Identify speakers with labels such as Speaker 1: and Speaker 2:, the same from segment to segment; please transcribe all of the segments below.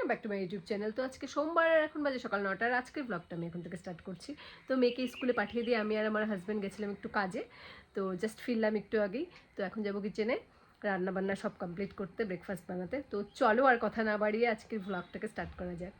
Speaker 1: Welcome back to my YouTube channel. তো আজকে সোমবার, এখন বাজে সকাল 9টার। আজকের ব্লগটা আমি এখন থেকে স্টার্ট করছি। তো মেয়েকে স্কুলে পাঠিয়ে দিয়ে আমি আর আমার হাজব্যান্ড গেছিলাম একটু কাজে। তো জাস্ট ফিরলাম একটু আগেই। তো এখন যাবো কিচেনে রান্নাবান্না সব কমপ্লিট করতে, ব্রেকফাস্ট বানাতে। তো চলো আর কথা না বাড়িয়ে আজকের ব্লগটাকে স্টার্ট করা যাক।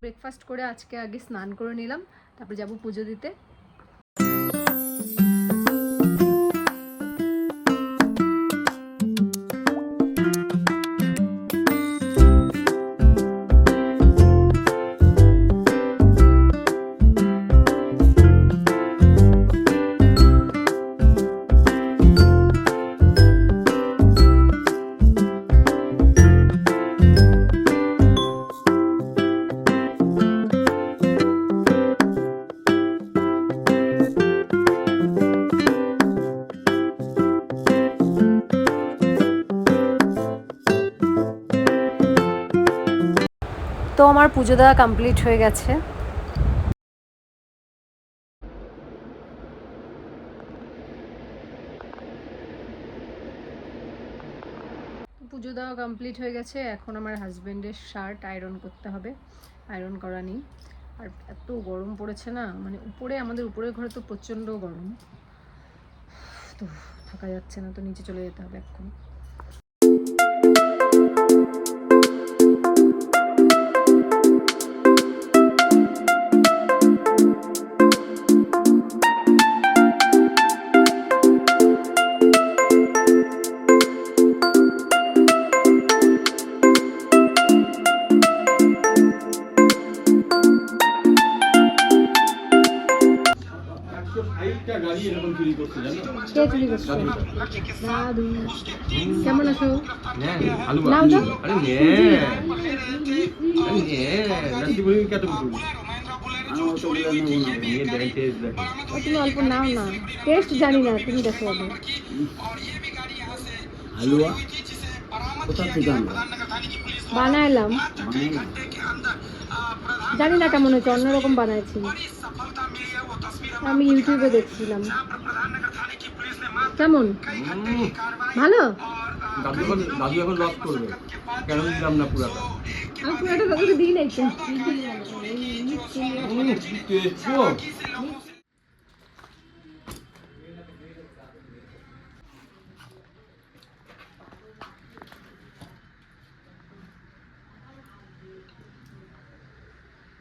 Speaker 1: ব্রেকফাস্ট করে আজকে আগে স্নান করে নিলাম, তারপরে যাব পুজো দিতে। তো আমার পুজো দেওয়া কমপ্লিট হয়ে গেছে। পুজো দেওয়া কমপ্লিট হয়ে গেছে। এখন আমার হাজব্যান্ডের শার্ট আয়রন করতে হবে, আয়রন করা নেই। আর এত গরম পড়েছে না, মানে উপরে, আমাদের উপরের ঘরে তো প্রচণ্ড গরম, তো থাকা যাচ্ছে না, তো নিচে চলে যেতে হবে এখন। কেমন আছো? তুমি অল্প নাও না, টেস্ট জানি না, তুমি দেখো।
Speaker 2: হালুয়া কোথা থেকে
Speaker 1: বানাইলাম, জানি না কেমন হয়েছে, অন্যরকম বানাইছি, আমি ইউটিউবে দেখছিলাম। কেমন? ভালো?
Speaker 2: দাদু এখন লস করবে, কেন দিলাম না পুরাটা?
Speaker 1: আমি পুরাটা দাদুকে দিই নাই তো।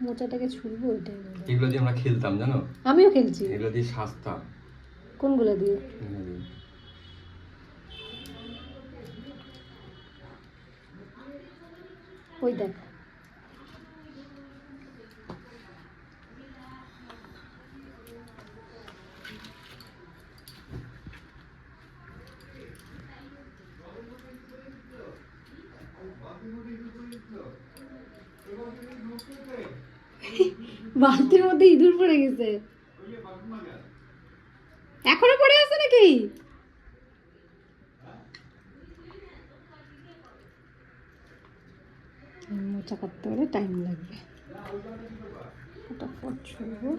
Speaker 1: মোচাটাকে ছুলবো, ওইটাই।
Speaker 2: এগুলো দিয়ে আমরা খেলতাম, জানো?
Speaker 1: আমিও খেলছি।
Speaker 2: এগুলো দিয়ে সাজতাম।
Speaker 1: কোনগুলো দিয়ে? ওই দেখ, বালতির মধ্যে ইঁদুর পড়ে গেছে। এখনো পড়ে আছে নাকি? মোচা কাটতে হলে টাইম লাগবে, ফটাফট ছুলবো।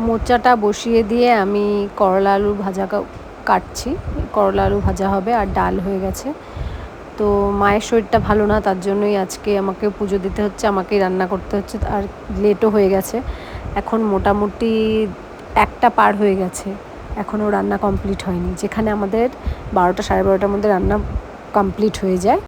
Speaker 1: মোচাটা বসিয়ে দিয়ে আমি করলা আলুর ভাজা কাটছি। করলা আলু ভাজা হবে আর ডাল হয়ে গেছে। তো মায়ের শরীরটা ভালো না, তার জন্যই আজকে আমাকে পুজো দিতে হচ্ছে, আমাকেই রান্না করতে হচ্ছে, আর লেটও হয়ে গেছে। এখন মোটামুটি 1টা পার হয়ে গেছে, এখনও রান্না কমপ্লিট হয়নি, যেখানে আমাদের 12টা সাড়ে 12টার মধ্যে রান্না কমপ্লিট হয়ে যায়।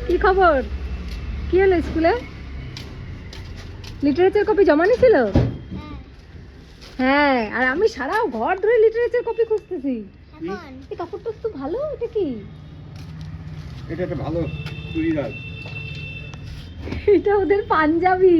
Speaker 1: কি খবর? কি হলো স্কুলে? লিটারেচার কপি জমা নিয়েছিল? হ্যাঁ, আর আমি সারা ঘর ধরে লিটারেচার কপি খুঁজতেছি। এই কাপড়টা তো ভালো, এটা কি?
Speaker 2: এটা একটা ভালো চুড়িদার।
Speaker 1: এটা ওদের পাঞ্জাবি।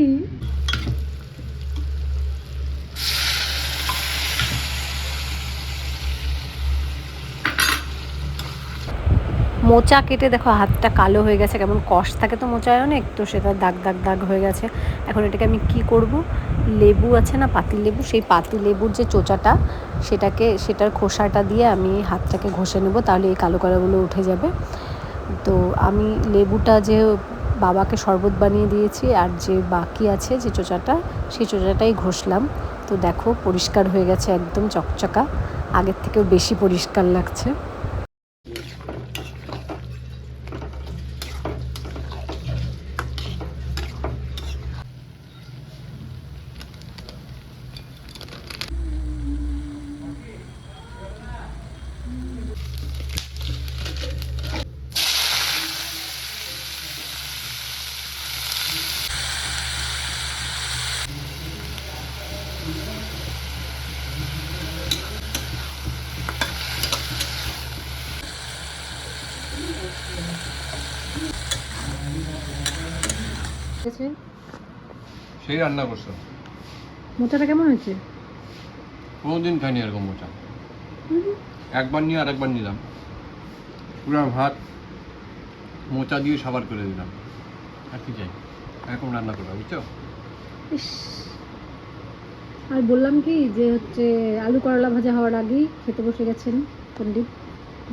Speaker 1: মোচা কেটে দেখো হাতটা কালো হয়ে গেছে, কেমন কষ থাকে তো মোচায় অনেক, তো সেটা দাগ দাগ দাগ হয়ে গেছে। এখন এটাকে আমি কি করব, লেবু আছে না পাতি লেবু, সেই পাতি লেবুর যে চোচাটা সেটার খোসাটা দিয়ে আমি হাতটাকে ঘষে নেব, তাহলে এই কালো কালোগুলো উঠে যাবে। তো আমি লেবুটা যে বাবাকে শরবত বানিয়ে দিয়েছি, আর যে বাকি আছে যে চোচাটা, সেই চোচাটাই ঘষলাম। তো দেখো পরিষ্কার হয়ে গেছে, একদম চকচকা, আগের থেকেও বেশি পরিষ্কার লাগছে।
Speaker 2: সেই রান্না করছো?
Speaker 1: মোচাটা কেমন হয়েছে?
Speaker 2: কোনোদিন খাইনি এরকম মোচা। একবার নিয়ে আরেকবার নিলাম, পুরো ভাত মোচা দিয়ে সাবার করে দিলাম, আর কি চাই? এরকম রান্না করবো, বুঝছো?
Speaker 1: ইস, আর বললাম কি যে হচ্ছে আলু করলা ভাজা হওয়ার আগেই খেতে বসে গেছেন পণ্ডিত,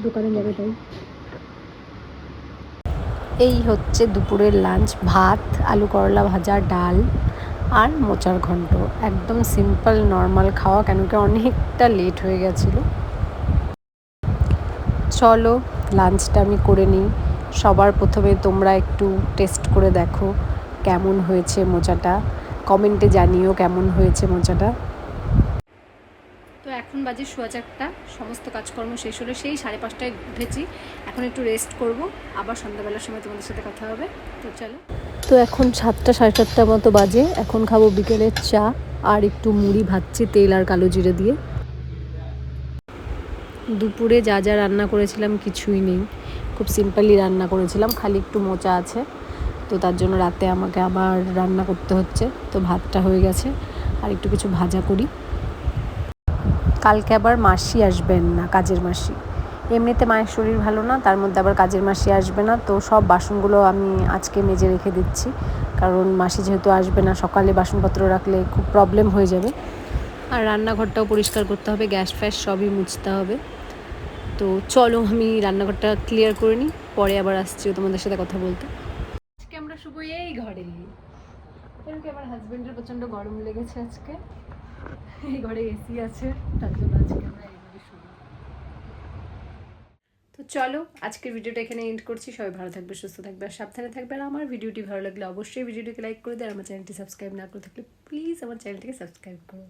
Speaker 1: দোকানে যাবে তাই। এই হচ্ছে দুপুরের লাঞ্চ, ভাত, আলু করলা ভাজা, ডাল আর মোচার ঘন্ট। একদম সিম্পল নর্মাল খাওয়া, কেন কি অনেকটা লেট হয়ে গেছিলো। চলো লাঞ্চটা আমি করে নিই। সবার প্রথমে তোমরা একটু টেস্ট করে দেখো কেমন হয়েছে মোচাটা, কমেন্টে জানিও কেমন হয়েছে মোচাটা। তো এখন বাজে 4:15, সমস্ত কাজকর্ম শেষ হলো, সেই 5:30টায় উঠেছি। এখন একটু রেস্ট করব, আবার সন্ধ্যাবেলার সময় তোমাদের সাথে কথা হবে। তো চলো, তো এখন 7টা 7:30 মতো বাজে। এখন খাবো বিকেলের চা আর একটু মুড়ি ভাজছি তেল আর কালো জিরে দিয়ে। দুপুরে যা যা রান্না করেছিলাম কিছুই নেই, খুব সিম্পলি রান্না করেছিলাম, খালি একটু মোচা আছে, তো তার জন্য রাতে আমাকে আবার রান্না করতে হচ্ছে। তো ভাতটা হয়ে গেছে, আর একটু কিছু ভাজা করি। কালকে আবার মাসি আসবেন না, কাজের মাসি। এমনিতে মায়ের শরীর ভালো না, তার মধ্যে আবার কাজের মাসি আসবে না, তো সব বাসনগুলো আমি আজকে মেজে রেখে দিচ্ছি, কারণ মাসি যেহেতু আসবে না, সকালে বাসনপত্র রাখলে খুব প্রবলেম হয়ে যাবে। আর রান্নাঘরটাও পরিষ্কার করতে হবে, গ্যাস ফ্যাস সবই মুছতে হবে। তো চলো আমি রান্নাঘরটা ক্লিয়ার করে নিই, পরে আবার আসছি তোমাদের সাথে কথা বলতে। আজকে আমরা শুভ এই ঘরে, কেন কি আমার হাজবেন্ডের প্রচন্ড গরম লেগেছে আজকে, এই ঘরে এসি আছে, তার জন্য আজকে আমরা এই ঘরে শুভ। তো চলো আজকের ভিডিওটা এখানে এন্ড করছি। সবাই ভালো থাকবে, সুস্থ থাকবে আর সাবধানে থাকবে। আর আমার ভিডিওটি ভালো লাগলে অবশ্যই ভিডিওটিকে লাইক করে দেয়, আমার চ্যানেলটি সাবস্ক্রাইব না করে থাকলে প্লিজ আমার চ্যানেলটিকে সাবস্ক্রাইব করো।